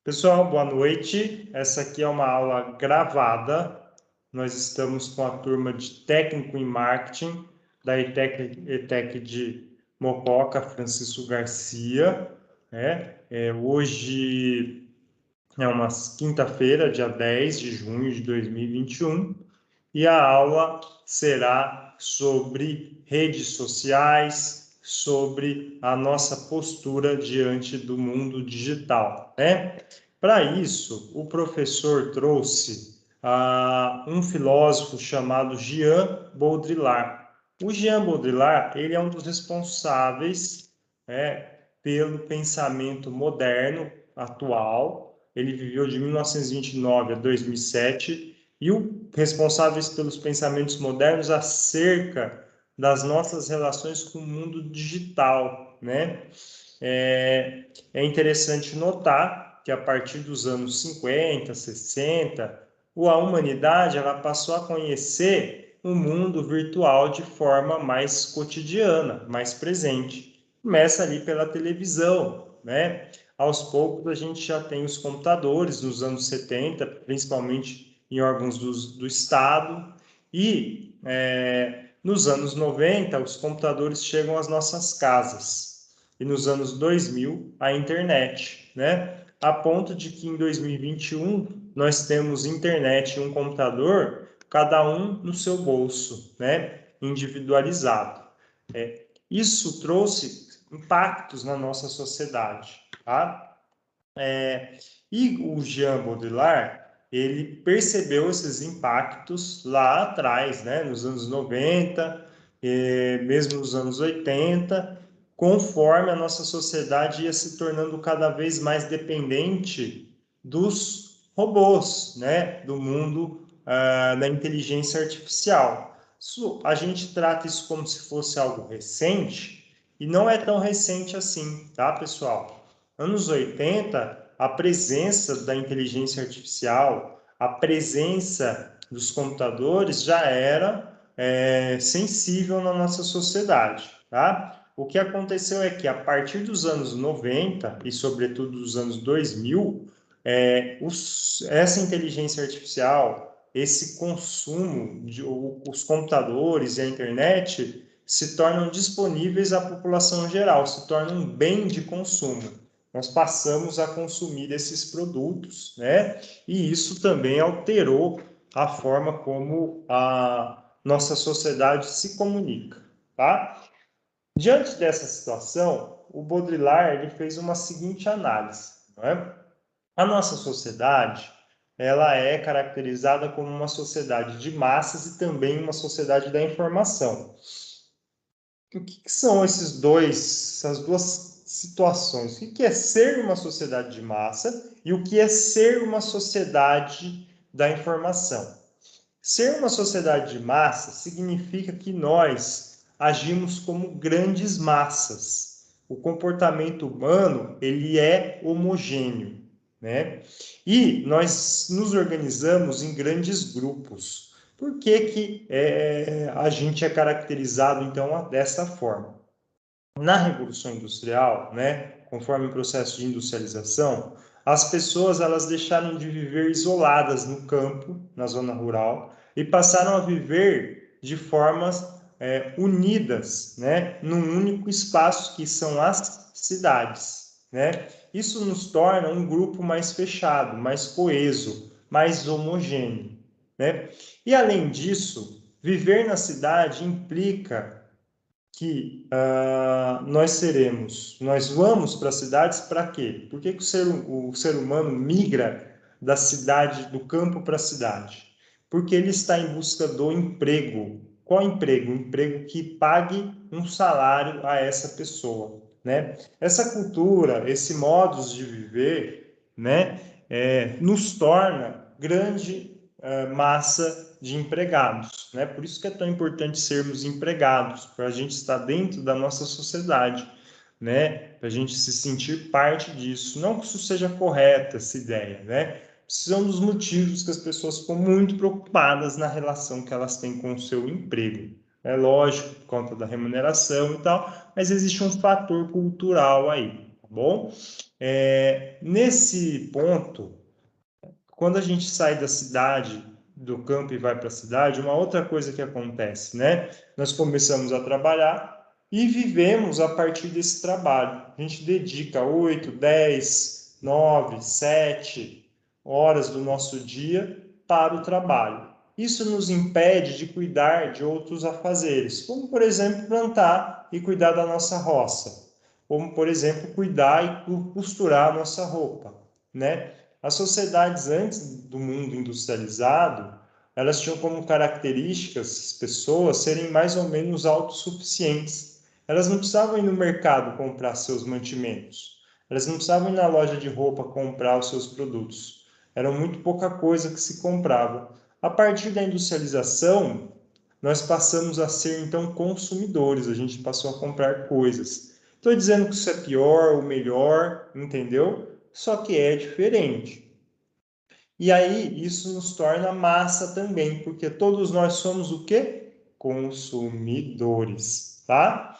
Pessoal, boa noite. Essa aqui é uma aula gravada. Nós estamos com a turma de Técnico em Marketing da ETEC de Mococa, Francisco Garcia. Hoje é uma quinta-feira, dia 10 de junho de 2021, e a aula será sobre redes sociais, sobre a nossa postura diante do mundo digital, né? Para isso, o professor trouxe um filósofo chamado Jean Baudrillard. O Jean Baudrillard, ele é um dos responsáveis, pelo pensamento moderno atual. Ele viveu de 1929 a 2007 e o responsáveis pelos pensamentos modernos acerca das nossas relações com o mundo digital, né? É interessante notar que a partir dos anos 50, 60, a humanidade ela passou a conhecer o mundo virtual de forma mais cotidiana, mais presente. Começa ali pela televisão, né? Aos poucos a gente já tem os computadores, nos anos 70, principalmente em órgãos do Estado, e nos anos 90 os computadores chegam às nossas casas. E nos anos 2000, a internet, né? A ponto de que em 2021 nós temos internet e um computador, cada um no seu bolso, né? Individualizado. Isso trouxe impactos na nossa sociedade, tá? E o Jean Baudrillard, ele percebeu esses impactos lá atrás, né? Nos anos 90, mesmo nos anos 80, conforme a nossa sociedade ia se tornando cada vez mais dependente dos robôs, né? Do mundo da inteligência artificial. A gente trata isso como se fosse algo recente, e não é tão recente assim, tá, pessoal? Anos 80, a presença da inteligência artificial, a presença dos computadores já era sensível na nossa sociedade, tá? O que aconteceu é que, a partir dos anos 90 e, sobretudo, dos anos 2000, essa inteligência artificial, esse consumo, os computadores e a internet se tornam disponíveis à população geral, se tornam um bem de consumo. Nós passamos a consumir esses produtos, né? E isso também alterou a forma como a nossa sociedade se comunica, tá? Diante dessa situação, o Baudrillard ele fez uma seguinte análise, não é? A nossa sociedade, ela é caracterizada como uma sociedade de massas e também uma sociedade da informação. O que são essas duas situações? O que é ser uma sociedade de massa e o que é ser uma sociedade da informação? Ser uma sociedade de massa significa que nós agimos como grandes massas. O comportamento humano, ele é homogêneo, né? E nós nos organizamos em grandes grupos. Por que a gente é caracterizado, então, dessa forma? Na Revolução Industrial, né, conforme o processo de industrialização, as pessoas elas deixaram de viver isoladas no campo, na zona rural, e passaram a viver de formas unidas, né, num único espaço que são as cidades, né? Isso nos torna um grupo mais fechado, mais coeso, mais homogêneo, né? E além disso, viver na cidade implica que nós vamos para as cidades para quê? Por que o ser humano migra da cidade, do campo para a cidade? Porque ele está em busca do emprego. Qual emprego? Um emprego que pague um salário a essa pessoa, né? Essa cultura, esse modus de viver, né, nos torna grande massa de empregados, né? Por isso que é tão importante sermos empregados, para a gente estar dentro da nossa sociedade, né? Para a gente se sentir parte disso. Não que isso seja correta, essa ideia, né? São dos motivos que as pessoas ficam muito preocupadas na relação que elas têm com o seu emprego. É lógico, por conta da remuneração e tal, mas existe um fator cultural aí, tá bom? Nesse ponto, quando a gente sai da cidade, do campo e vai para a cidade, uma outra coisa que acontece, né? Nós começamos a trabalhar e vivemos a partir desse trabalho. A gente dedica 8, 10, 9, 7 horas do nosso dia para o trabalho. Isso nos impede de cuidar de outros afazeres, como, por exemplo, plantar e cuidar da nossa roça, como, por exemplo, cuidar e costurar a nossa roupa, né? As sociedades antes do mundo industrializado, elas tinham como características as pessoas serem mais ou menos autossuficientes. Elas não precisavam ir no mercado comprar seus mantimentos. Elas não precisavam ir na loja de roupa comprar os seus produtos. Era muito pouca coisa que se comprava. A partir da industrialização, nós passamos a ser, então, consumidores. A gente passou a comprar coisas. Estou dizendo que isso é pior ou melhor, entendeu? Só que é diferente. E aí, isso nos torna massa também, porque todos nós somos o quê? Consumidores, tá?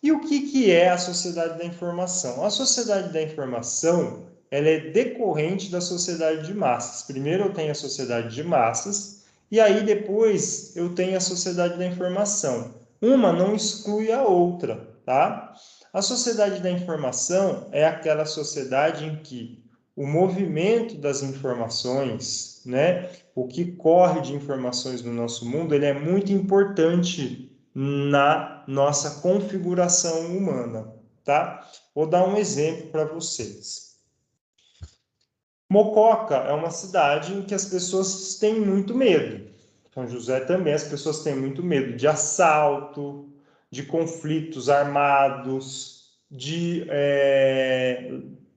E o que é a sociedade da informação? A sociedade da informação, ela é decorrente da sociedade de massas. Primeiro eu tenho a sociedade de massas, e aí depois eu tenho a sociedade da informação. Uma não exclui a outra, tá? A sociedade da informação é aquela sociedade em que o movimento das informações, né, o que corre de informações no nosso mundo, ele é muito importante na nossa configuração humana, tá? Vou dar um exemplo para vocês. Mococa é uma cidade em que as pessoas têm muito medo. São José também, as pessoas têm muito medo de assalto, de conflitos armados, de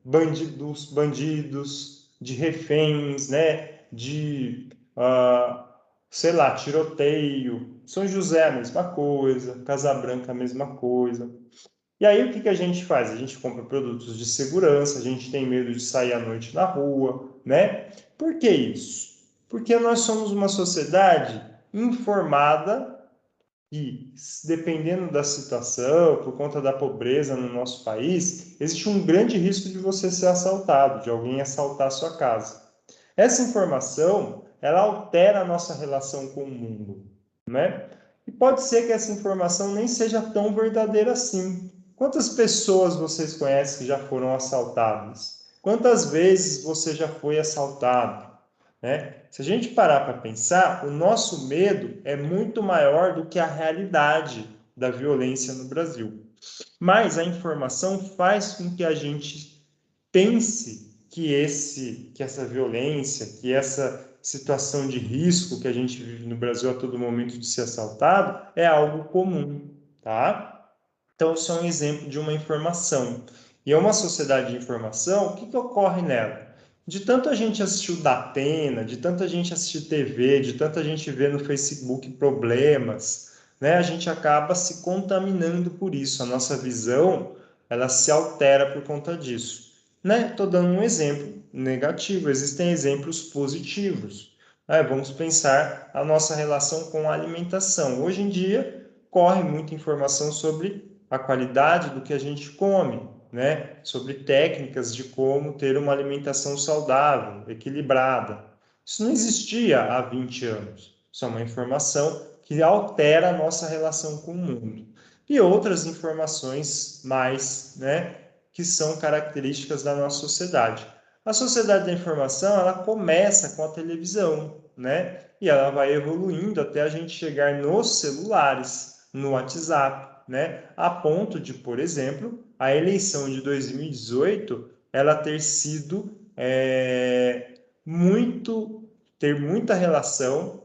bandidos, de reféns, né? De, sei lá, tiroteio. São José a mesma coisa, Casa Branca a mesma coisa. E aí o que a gente faz? A gente compra produtos de segurança, a gente tem medo de sair à noite na rua, né? Por que isso? Porque nós somos uma sociedade informada e, dependendo da situação, por conta da pobreza no nosso país, existe um grande risco de você ser assaltado, de alguém assaltar a sua casa. Essa informação, ela altera a nossa relação com o mundo, né? E pode ser que essa informação nem seja tão verdadeira assim. Quantas pessoas vocês conhecem que já foram assaltadas? Quantas vezes você já foi assaltado? Né? Se a gente parar para pensar, o nosso medo é muito maior do que a realidade da violência no Brasil. Mas a informação faz com que a gente pense que essa violência, que essa situação de risco que a gente vive no Brasil a todo momento de ser assaltado é algo comum, tá? Então, isso é um exemplo de uma informação. E é uma sociedade de informação, o que ocorre nela? De tanto a gente assistir o Datena, de tanta gente assistir TV, de tanta gente ver no Facebook problemas, né? A gente acaba se contaminando por isso. A nossa visão, ela se altera por conta disso. Né? Estou dando um exemplo negativo, existem exemplos positivos. Vamos pensar a nossa relação com a alimentação. Hoje em dia, corre muita informação sobre a qualidade do que a gente come, né? Sobre técnicas de como ter uma alimentação saudável, equilibrada. Isso não existia há 20 anos. Isso é uma informação que altera a nossa relação com o mundo. E outras informações mais, né, que são características da nossa sociedade. A sociedade da informação, ela começa com a televisão, né? E ela vai evoluindo até a gente chegar nos celulares, no WhatsApp, né? A ponto de, por exemplo, a eleição de 2018, ela ter sido ter muita relação,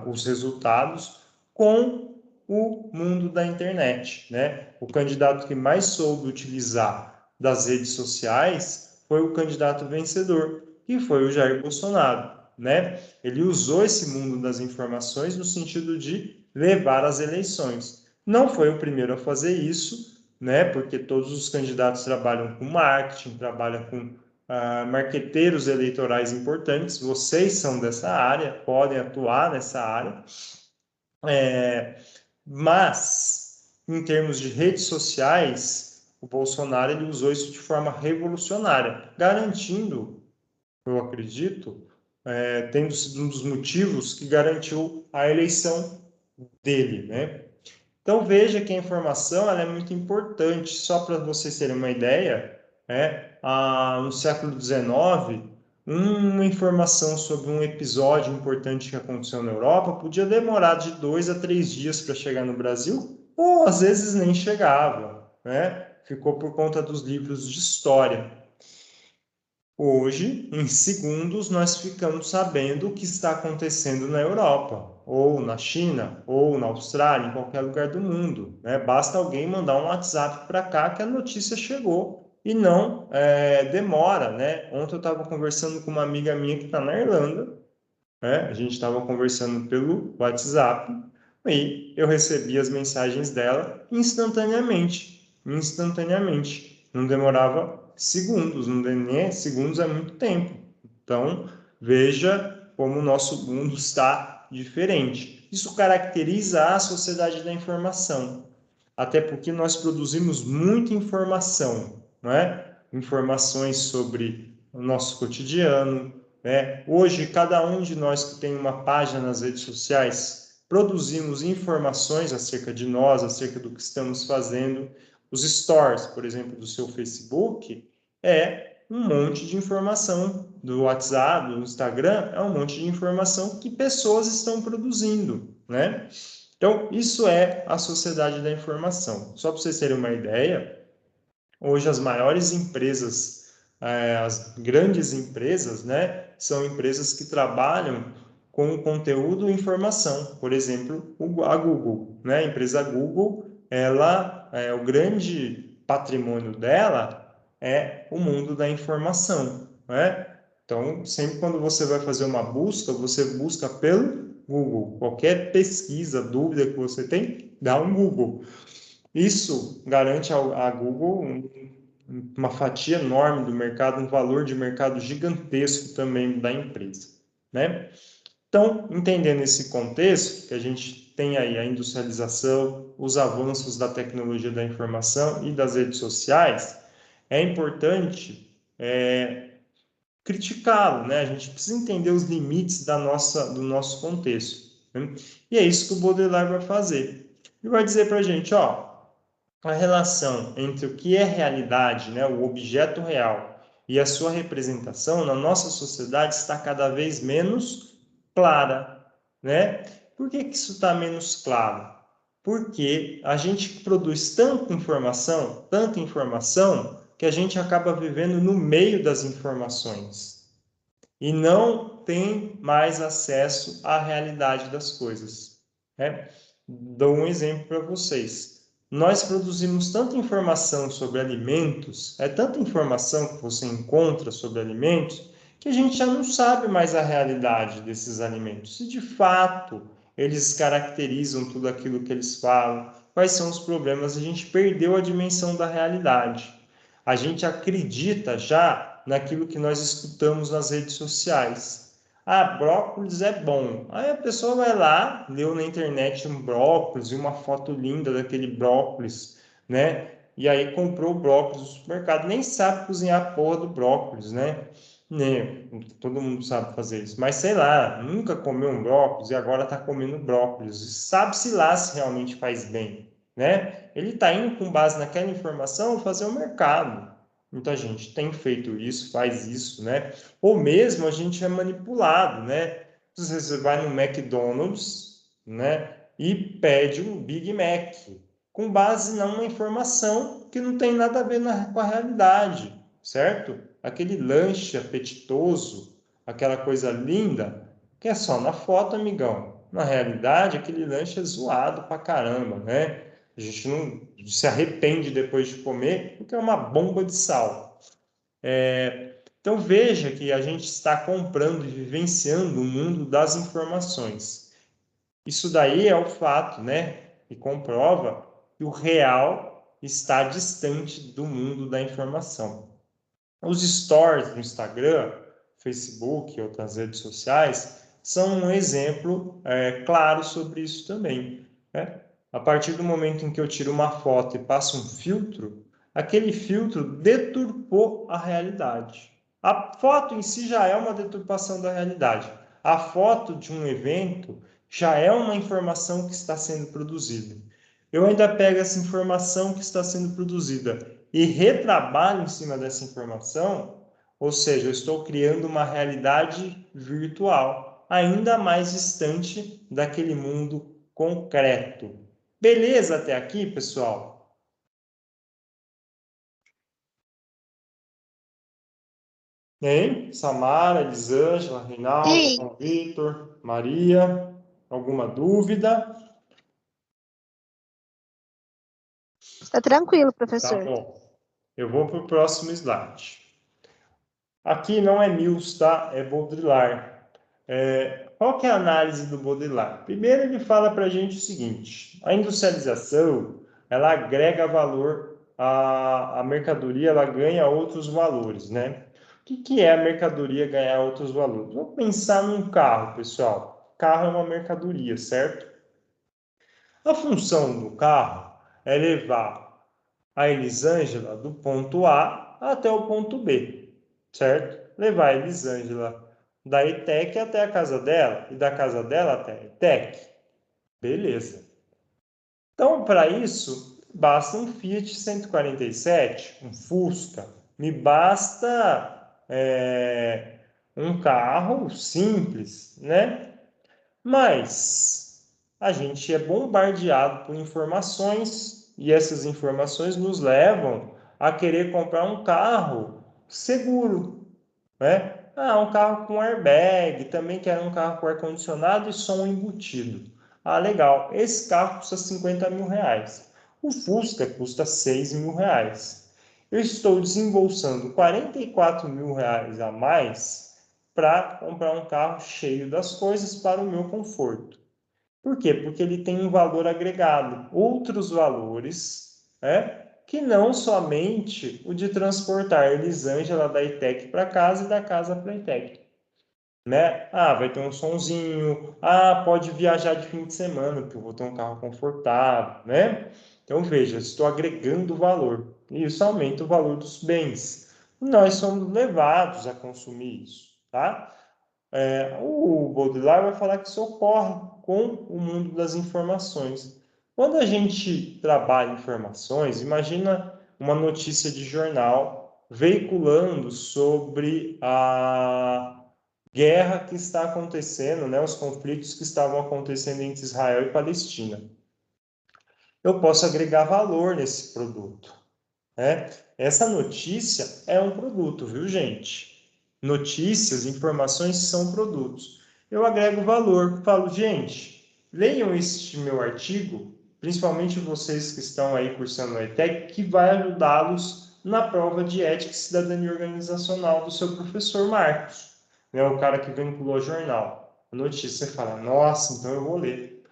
os resultados, com o mundo da internet, né? O candidato que mais soube utilizar das redes sociais foi o candidato vencedor, que foi o Jair Bolsonaro, né? Ele usou esse mundo das informações no sentido de levar as eleições. Não foi o primeiro a fazer isso, né? Porque todos os candidatos trabalham com marketing, trabalham com marqueteiros eleitorais importantes. Vocês são dessa área, podem atuar nessa área. Mas, em termos de redes sociais, o Bolsonaro ele usou isso de forma revolucionária, garantindo, eu acredito, tendo sido um dos motivos que garantiu a eleição dele, né? Então veja que a informação ela é muito importante. Só para vocês terem uma ideia, no século XIX, uma informação sobre um episódio importante que aconteceu na Europa podia demorar de 2 a 3 dias para chegar no Brasil, ou às vezes nem chegava, né? Ficou por conta dos livros de história. Hoje, em segundos, nós ficamos sabendo o que está acontecendo na Europa, ou na China, ou na Austrália, em qualquer lugar do mundo, né? Basta alguém mandar um WhatsApp para cá que a notícia chegou e não demora, né? Ontem eu estava conversando com uma amiga minha que está na Irlanda, né? A gente estava conversando pelo WhatsApp e eu recebi as mensagens dela instantaneamente, instantaneamente. Não demorava segundos, não nem segundos é muito tempo. Então, veja como o nosso mundo está diferente. Isso caracteriza a sociedade da informação, até porque nós produzimos muita informação, não é? Informações sobre o nosso cotidiano, né? Hoje, cada um de nós que tem uma página nas redes sociais, produzimos informações acerca de nós, acerca do que estamos fazendo. Os stories, por exemplo, do seu Facebook, é um monte de informação. Do WhatsApp, do Instagram, é um monte de informação que pessoas estão produzindo, né? Então, isso é a sociedade da informação. Só para vocês terem uma ideia, hoje as maiores empresas, as grandes empresas, né, são empresas que trabalham com conteúdo e informação. Por exemplo, a Google, né? A empresa Google, o grande patrimônio dela é o mundo da informação, né? Então, sempre quando você vai fazer uma busca, você busca pelo Google. Qualquer pesquisa, dúvida que você tem, dá um Google. Isso garante a Google uma fatia enorme do mercado, um valor de mercado gigantesco também da empresa, né? Então, entendendo esse contexto, que a gente tem aí a industrialização, os avanços da tecnologia da informação e das redes sociais, é importante criticá-lo, né? A gente precisa entender os limites do nosso contexto, né? E é isso que o Baudrillard vai fazer. Ele vai dizer para a gente, ó, a relação entre o que é realidade, né, o objeto real, e a sua representação na nossa sociedade está cada vez menos clara, né? Por que isso está menos claro? Porque a gente produz tanta informação, que a gente acaba vivendo no meio das informações e não tem mais acesso à realidade das coisas, né? Dou um exemplo para vocês. Nós produzimos tanta informação sobre alimentos, é tanta informação que você encontra sobre alimentos, que a gente já não sabe mais a realidade desses alimentos. Se de fato eles caracterizam tudo aquilo que eles falam, quais são os problemas, a gente perdeu a dimensão da realidade. A gente acredita já naquilo que nós escutamos nas redes sociais. Ah, brócolis é bom. Aí a pessoa vai lá, leu na internet um brócolis e uma foto linda daquele brócolis, né? E aí comprou o brócolis no supermercado, nem sabe cozinhar a porra do brócolis, né? Todo mundo sabe fazer isso, mas sei lá, nunca comeu um brócolis e agora está comendo brócolis. Sabe-se lá se realmente faz bem, né? Ele está indo com base naquela informação fazer o mercado. Muita gente tem feito isso, faz isso, né? Ou mesmo a gente é manipulado, né? Você vai no McDonald's, né? E pede um Big Mac com base numa informação que não tem nada a ver com a realidade, certo? Aquele lanche apetitoso, aquela coisa linda, que é só na foto, amigão. Na realidade, aquele lanche é zoado pra caramba, né? A gente não se arrepende depois de comer, porque é uma bomba de sal. Então veja que a gente está comprando e vivenciando o mundo das informações. Isso daí é o fato, né? E comprova que o real está distante do mundo da informação. Os stories do Instagram, Facebook e outras redes sociais são um exemplo claro sobre isso também, né? A partir do momento em que eu tiro uma foto e passo um filtro, aquele filtro deturpou a realidade. A foto em si já é uma deturpação da realidade. A foto de um evento já é uma informação que está sendo produzida. Eu ainda pego essa informação que está sendo produzida e retrabalho em cima dessa informação, ou seja, eu estou criando uma realidade virtual, ainda mais distante daquele mundo concreto. Beleza até aqui, pessoal? Hein? Samara, Elisângela, Reinaldo, Sim, João Vitor, Maria, alguma dúvida? está tranquilo, Tá professor. bom. Eu vou para o próximo slide. Aqui não é Mills, tá? É Baudrillard. Qual que é a análise do Baudrillard? Primeiro ele fala para a gente o seguinte: a industrialização ela agrega valor à mercadoria, ela ganha outros valores, né? O que é a mercadoria ganhar outros valores? Vamos pensar num carro, pessoal. Carro é uma mercadoria, certo? A função do carro é levar a Elisângela do ponto A até o ponto B, certo? Levar a Elisângela da ETEC até a casa dela e da casa dela até a ETEC. Beleza. Então, para isso, basta um Fiat 147, um Fusca, me basta um carro simples, né? Mas a gente é bombardeado por informações e essas informações nos levam a querer comprar um carro seguro, né? Ah, um carro com airbag, também quero um carro com ar-condicionado e som embutido. Ah, legal. Esse carro custa 50 mil reais. O Fusca custa 6 mil reais. Eu estou desembolsando 44 mil reais a mais para comprar um carro cheio das coisas para o meu conforto. Por quê? Porque ele tem um valor agregado, outros valores, né? Que não somente o de transportar a Elisângela da ITEC para casa e da casa para a ITEC, né? Ah, vai ter um sonzinho, ah, pode viajar de fim de semana, porque eu vou ter um carro confortável, né? Então, veja, estou agregando valor, e isso aumenta o valor dos bens. Nós somos levados a consumir isso, tá? O Baudrillard vai falar que isso ocorre com o mundo das informações. Quando a gente trabalha informações, imagina uma notícia de jornal veiculando sobre a guerra que está acontecendo, né, os conflitos que estavam acontecendo entre Israel e Palestina. Eu posso agregar valor nesse produto, né? Essa notícia é um produto, viu, gente? Notícias, informações são produtos. Eu agrego valor, falo, gente, leiam este meu artigo, principalmente vocês que estão aí cursando a ETEC, que vai ajudá-los na prova de ética, cidadania organizacional do seu professor Marcos, né? O cara que vinculou o jornal. A notícia, você fala, nossa, então eu vou ler.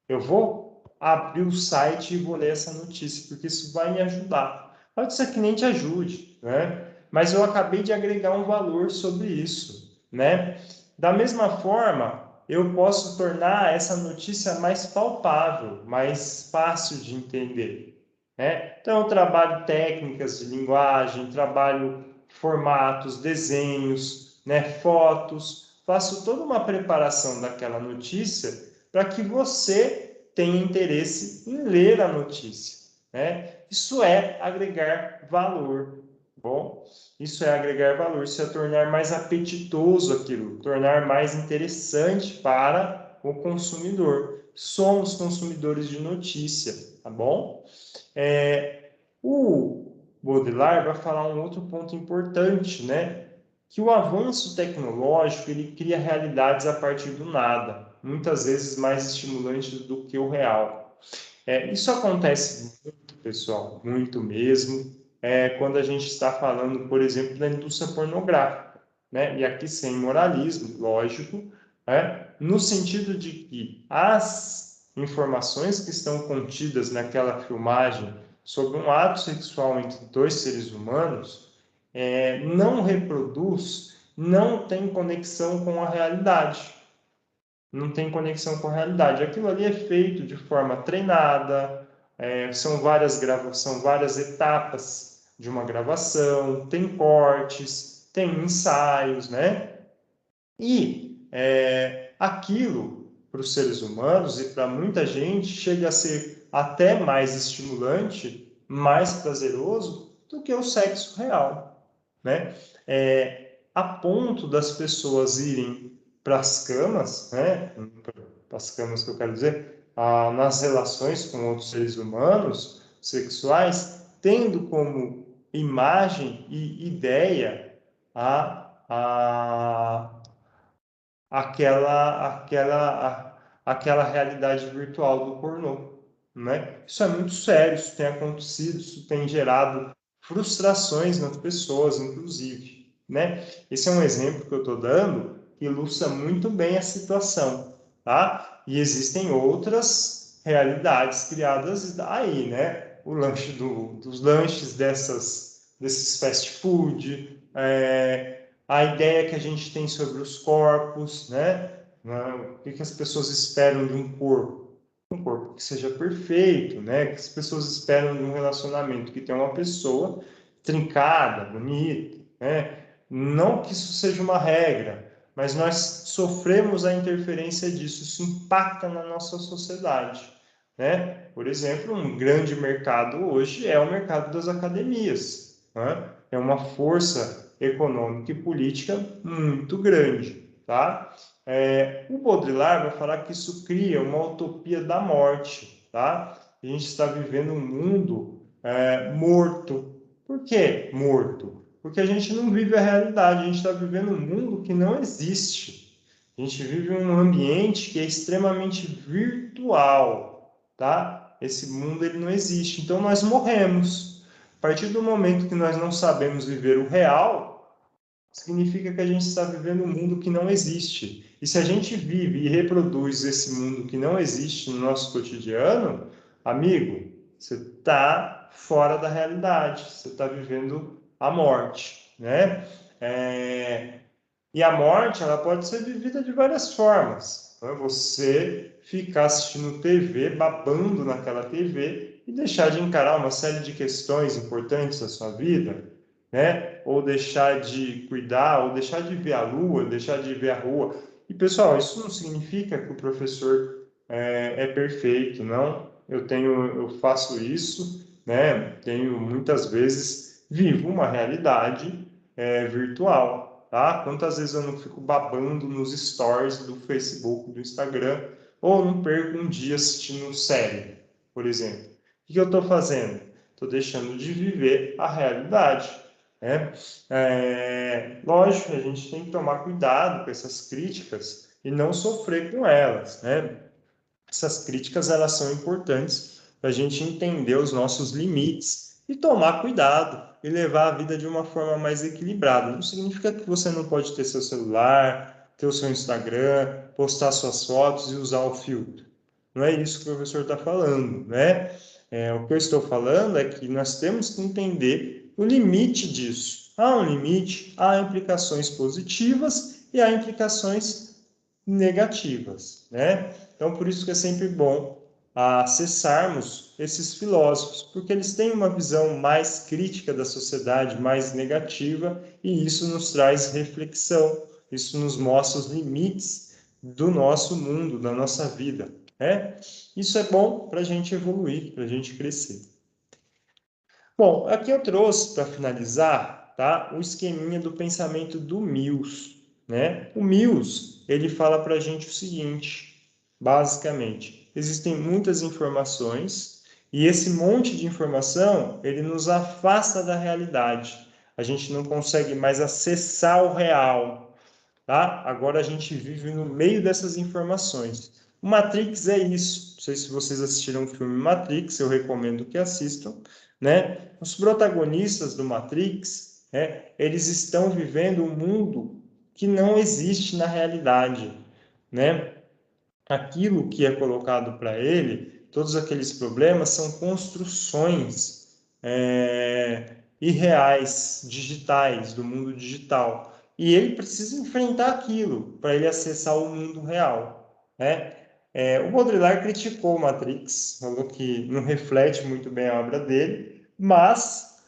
Eu vou abrir o site e vou ler essa notícia, porque isso vai me ajudar. Pode ser que nem te ajude, né? Mas eu acabei de agregar um valor sobre isso, né? Da mesma forma, eu posso tornar essa notícia mais palpável, mais fácil de entender, né? Então, eu trabalho técnicas de linguagem, trabalho formatos, desenhos, né? Fotos, faço toda uma preparação daquela notícia para que você tenha interesse em ler a notícia, né? Isso é agregar valor, bom? Isso é agregar valor, isso é tornar mais apetitoso aquilo, tornar mais interessante para o consumidor. Somos consumidores de notícia, tá bom? O Baudrillard vai falar um outro ponto importante, né? Que o avanço tecnológico ele cria realidades a partir do nada, muitas vezes mais estimulantes do que o real. Isso acontece muito, pessoal, muito mesmo, quando a gente está falando, por exemplo, da indústria pornográfica, né? E aqui sem moralismo, lógico, né? No sentido de que as informações que estão contidas naquela filmagem sobre um ato sexual entre dois seres humanos não reproduz, não tem conexão com a realidade. Não tem conexão com a realidade. Aquilo ali é feito de forma treinada, são várias etapas de uma gravação, tem cortes, tem ensaios, né? E aquilo, para os seres humanos e para muita gente, chega a ser até mais estimulante, mais prazeroso do que o sexo real, né? A ponto das pessoas irem para as camas, né? Para as camas que eu quero dizer, nas relações com outros seres humanos sexuais, tendo como imagem e ideia a aquela realidade virtual do pornô, né? Isso é muito sério, isso tem acontecido, isso tem gerado frustrações nas pessoas, inclusive, né? Esse é um exemplo que eu estou dando que ilustra muito bem a situação, tá? E existem outras realidades criadas aí, né? O lanche dos lanches desses fast food, a ideia que a gente tem sobre os corpos, né? O que as pessoas esperam de um corpo? Um corpo que seja perfeito, né? Que as pessoas esperam de um relacionamento que tenha uma pessoa trincada, bonita, né? Não que isso seja uma regra, mas nós sofremos a interferência disso, isso impacta na nossa sociedade, né? Por exemplo, um grande mercado hoje é o mercado das academias, né? É uma força econômica e política muito grande, tá? O Baudrillard vai falar que isso cria uma utopia da morte, tá? A gente está vivendo um mundo morto. Por que morto? Porque a gente não vive a realidade, a gente está vivendo um mundo que não existe. A gente vive um ambiente que é extremamente virtual, tá? Esse mundo ele não existe, então nós morremos. A partir do momento que nós não sabemos viver o real, significa que a gente está vivendo um mundo que não existe. E se a gente vive e reproduz esse mundo que não existe no nosso cotidiano, amigo, você está fora da realidade, você está vivendo a morte, né? E a morte, ela pode ser vivida de várias formas. Então, você ficar assistindo TV, babando naquela TV e deixar de encarar uma série de questões importantes da sua vida, né? Ou deixar de cuidar, ou deixar de ver a lua, deixar de ver a rua. E, pessoal, isso não significa que o professor é perfeito, não. Eu faço isso, né? Tenho muitas vezes, vivo uma realidade virtual, tá? Quantas vezes eu não fico babando nos stories do Facebook, do Instagram, ou não perco um dia assistindo série, por exemplo. O que eu estou fazendo? Estou deixando de viver a realidade, né? Lógico, a gente tem que tomar cuidado com essas críticas e não sofrer com elas, né? Essas críticas, elas são importantes para a gente entender os nossos limites e tomar cuidado e levar a vida de uma forma mais equilibrada. Não significa que você não pode ter seu celular, ter o seu Instagram, postar suas fotos e usar o filtro. Não é isso que o professor está falando, né? O que eu estou falando é que nós temos que entender o limite disso. Há um limite, há implicações positivas e há implicações negativas, né? Então, por isso que é sempre bom acessarmos esses filósofos, porque eles têm uma visão mais crítica da sociedade, mais negativa, e isso nos traz reflexão, isso nos mostra os limites do nosso mundo, da nossa vida, né? Isso é bom para a gente evoluir, para a gente crescer. Bom, aqui eu trouxe para finalizar, tá, o esqueminha do pensamento do Mills, né? O Mills, ele fala para a gente o seguinte, basicamente, existem muitas informações e esse monte de informação, ele nos afasta da realidade. A gente não consegue mais acessar o real, tá? Agora a gente vive no meio dessas informações. O Matrix é isso. Não sei se vocês assistiram o filme Matrix, eu recomendo que assistam, né? Os protagonistas do Matrix, eles estão vivendo um mundo que não existe na realidade, né? Aquilo que é colocado para ele, todos aqueles problemas são construções irreais, digitais, do mundo digital. E ele precisa enfrentar aquilo para ele acessar o mundo real, né? O Baudrillard criticou Matrix, falou que não reflete muito bem a obra dele, mas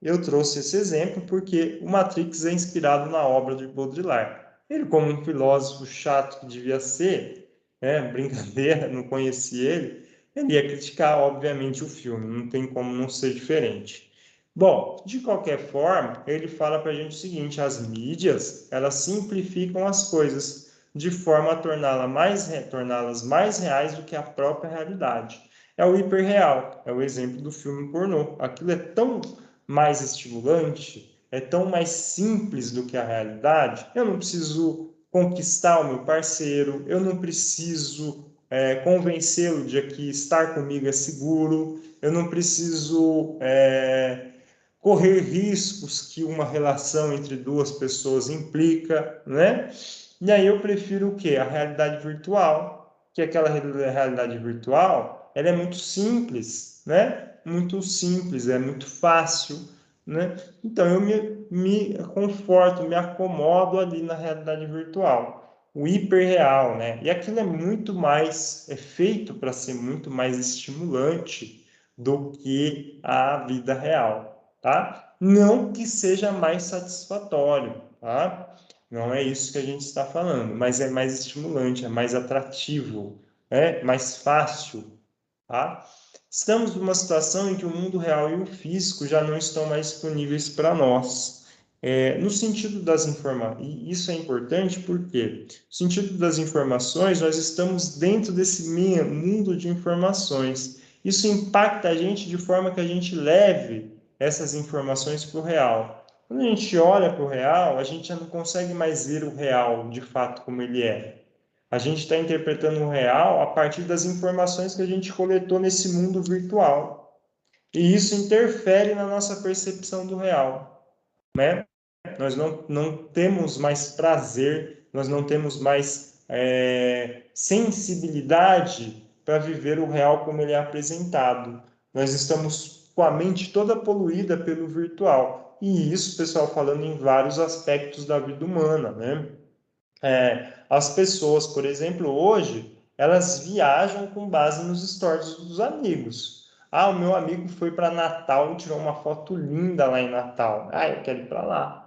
eu trouxe esse exemplo porque o Matrix é inspirado na obra de Baudrillard. Ele, como um filósofo chato que devia ser, brincadeira, não conhecia ele ia criticar, obviamente, o filme, não tem como não ser diferente. Bom, de qualquer forma, ele fala para a gente o seguinte: as mídias, elas simplificam as coisas de forma a torná-las mais reais do que a própria realidade. É o hiperreal, é o exemplo do filme pornô. Aquilo é tão mais estimulante, é tão mais simples do que a realidade. Eu não preciso conquistar o meu parceiro, eu não preciso convencê-lo de que estar comigo é seguro, eu não preciso correr riscos que uma relação entre duas pessoas implica, né? E aí eu prefiro o quê? A realidade virtual, que aquela realidade virtual, ela é muito simples, né? Muito simples, é muito fácil, né? Então eu me conforto, me acomodo ali na realidade virtual. O hiperreal, né? E aquilo é muito mais, é feito para ser muito mais estimulante do que a vida real, tá? Não que seja mais satisfatório, tá? Não é isso que a gente está falando, mas é mais estimulante, é mais atrativo, é mais fácil, tá? Estamos numa situação em que o mundo real e o físico já não estão mais disponíveis para nós. No sentido das informações, e isso é importante porque, no sentido das informações, nós estamos dentro desse mundo de informações. Isso impacta a gente de forma que a gente leve essas informações para o real. Quando a gente olha para o real, a gente já não consegue mais ver o real de fato como ele é. A gente está interpretando o real a partir das informações que a gente coletou nesse mundo virtual. E isso interfere na nossa percepção do real, né? Nós não temos mais prazer, nós não temos mais sensibilidade para viver o real como ele é apresentado. Nós estamos com a mente toda poluída pelo virtual. E isso, pessoal, falando em vários aspectos da vida humana, né? As pessoas, por exemplo, hoje, elas viajam com base nos stories dos amigos. Ah, o meu amigo foi para Natal e tirou uma foto linda lá em Natal. Ah, eu quero ir para lá.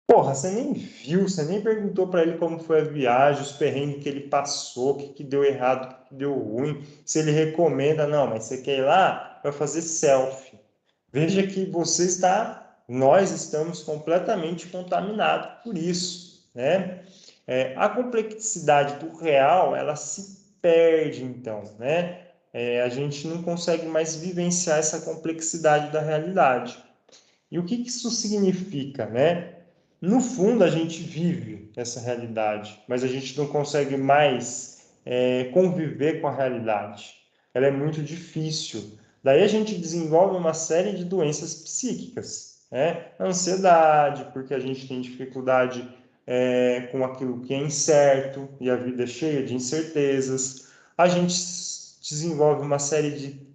Porra, você nem viu, você nem perguntou para ele como foi a viagem, os perrengues que ele passou, o que deu errado, o que deu ruim, se ele recomenda. Não, mas você quer ir lá para fazer selfie. Veja que nós estamos completamente contaminados por isso, né? A complexidade do real, ela se perde, então, né? A gente não consegue mais vivenciar essa complexidade da realidade. E o que isso significa, né? No fundo, a gente vive essa realidade, mas a gente não consegue mais conviver com a realidade. Ela é muito difícil. Daí a gente desenvolve uma série de doenças psíquicas, né? Ansiedade, porque a gente tem dificuldade com aquilo que é incerto e a vida é cheia de incertezas. A gente desenvolve uma série de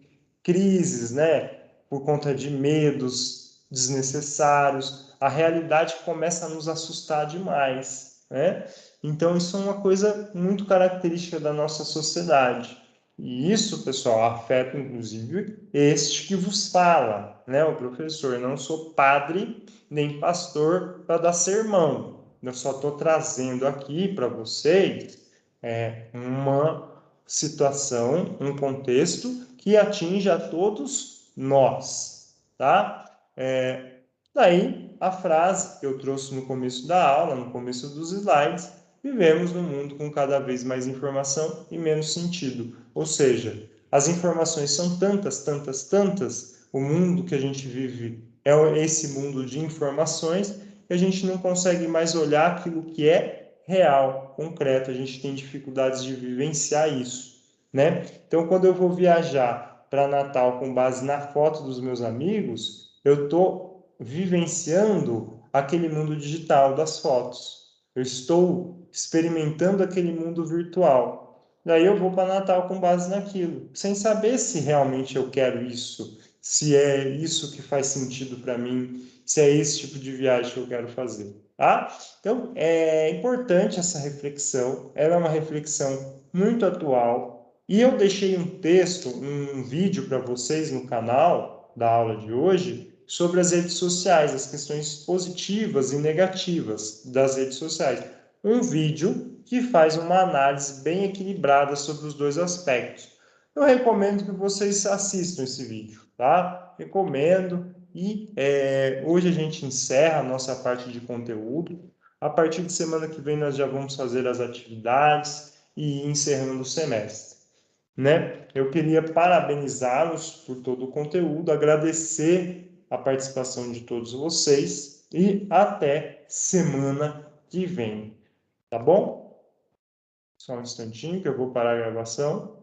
crises, né? Por conta de medos desnecessários. A realidade começa a nos assustar demais, né? Então, isso é uma coisa muito característica da nossa sociedade. E isso, pessoal, afeta inclusive este que vos fala, né? O professor. Eu não sou padre nem pastor para dar sermão. Eu só estou trazendo aqui para vocês uma situação, um contexto que atinge a todos nós, tá? Daí a frase que eu trouxe no começo da aula, no começo dos slides: vivemos num mundo com cada vez mais informação e menos sentido. Ou seja, as informações são tantas, tantas, tantas, o mundo que a gente vive é esse mundo de informações, que a gente não consegue mais olhar aquilo que é real, concreto, a gente tem dificuldades de vivenciar isso, né? Então, quando eu vou viajar para Natal com base na foto dos meus amigos, eu estou vivenciando aquele mundo digital das fotos. Eu estou experimentando aquele mundo virtual. Daí eu vou para Natal com base naquilo, sem saber se realmente eu quero isso, se é isso que faz sentido para mim, se é esse tipo de viagem que eu quero fazer, tá? Então, é importante essa reflexão, ela é uma reflexão muito atual, e eu deixei um texto, um vídeo para vocês no canal, da aula de hoje sobre as redes sociais, as questões positivas e negativas das redes sociais. Um vídeo que faz uma análise bem equilibrada sobre os dois aspectos. Eu recomendo que vocês assistam esse vídeo, tá? Recomendo. E hoje a gente encerra a nossa parte de conteúdo. A partir de semana que vem nós já vamos fazer as atividades e ir encerrando o semestre, né? Eu queria parabenizá-los por todo o conteúdo, agradecer a participação de todos vocês e até semana que vem, tá bom? Só um instantinho que eu vou parar a gravação.